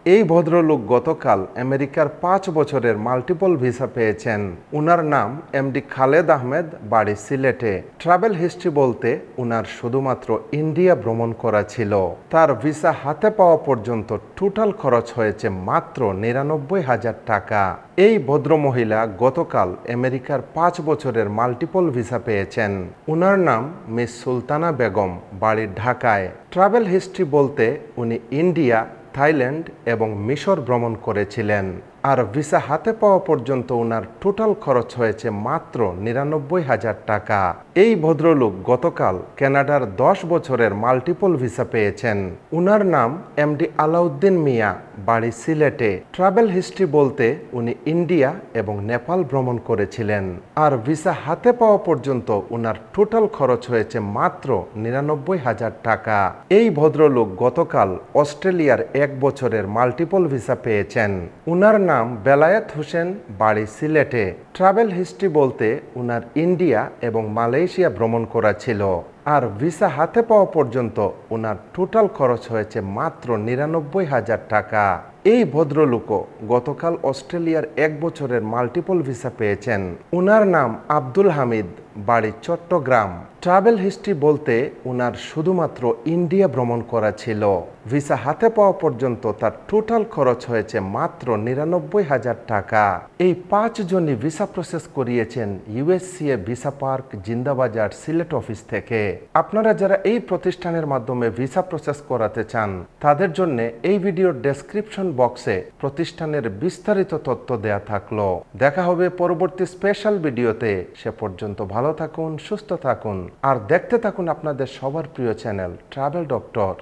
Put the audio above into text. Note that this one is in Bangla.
এই ভদ্রলোক গতকাল আমেরিকার 5 বছরের মাল্টিপল ভিসা পেয়েছেন। উনার নাম এমডি খালেদ আহমেদ, বাড়ি সিলেটে। ট্রাভেল হিস্ট্রি বলতে উনার শুধুমাত্র ইন্ডিয়া ভ্রমণ করা ছিল। তার ভিসা হাতে পাওয়া পর্যন্ত টোটাল খরচ হয়েছে মাত্র ৯৯,০০০ টাকা। এই ভদ্রমহিলা গতকাল আমেরিকার 5 বছরের মাল্টিপল ভিসা পেয়েছেন। উনার নাম মিস সুলতানা বেগম, বাড়ি ঢাকায়। ট্রাভেল হিস্ট্রি বলতে উনি ইন্ডিয়া, থাইল্যান্ড এবং মিশর ভ্রমণ করেছিলেন। আর ভিসা হাতে পাওয়া পর্যন্ত উনার টোটাল খরচ হয়েছে মাত্র ৯৯,০০০ টাকা। এই ভদ্রলোক গতকাল কানাডার 10 বছরের মাল্টিপল ভিসা পেয়েছেন। উনার নাম এমডি আলাউদ্দিন মিয়া, বাড়ি সিলেটে। ট্রাভেল হিস্ট্রি বলতে উনি ইন্ডিয়া এবং নেপাল ভ্রমণ করেছিলেন। আর ভিসা হাতে পাওয়া পর্যন্ত উনার টোটাল খরচ হয়েছে মাত্র ৯৯,০০০ টাকা। এই ভদ্রলোক গতকাল অস্ট্রেলিয়ার 1 বছরের মাল্টিপল ভিসা পেয়েছেন। উনার নাম বেলায়েত হোসেন, বাড়ি সিলেটে। ট্রাভেল হিস্ট্রি বলতে উনার ইন্ডিয়া এবং মালয়েশিয়া ভ্রমণ করা ছিল। আর ভিসা হাতে পাওয়া পর্যন্ত উনার টোটাল খরচ হয়েছে মাত্র ৯৯,০০০ টাকা। এই ভদ্রলোকও গতকাল অস্ট্রেলিয়ার 1 বছরের মাল্টিপল ভিসা পেয়েছেন। উনার নাম আব্দুল হামিদ, বাড়ি চট্টগ্রাম। ট্রাভেল হিস্ট্রি বলতে উনার শুধুমাত্র ইন্ডিয়া ভ্রমণ করা ছিল। ভিসা হাতে পাওয়া পর্যন্ত তার টোটাল খরচ হয়েছে মাত্র ৯৯,০০০ টাকা। এই 5 জনই ভিসা প্রসেস করিয়েছেন ইউএসসিএ visa park, Zindabazar, Sylhet office থেকে। আপনারা যারা এই প্রতিষ্ঠানের মাধ্যমে ভিসা প্রসেস করাতে চান তাদের জন্য এই ভিডিওর ডেসক্রিপশন বক্সে প্রতিষ্ঠানের বিস্তারিত তথ্য দেয়া থাকলো। দেখা হবে পরবর্তী স্পেশাল ভিডিওতে। সে পর্যন্ত ভালো থাকুন, সুস্থ থাকুন আর দেখতে থাকুন আপনাদের সবার প্রিয় চ্যানেল ট্রাভেল ডক্টর।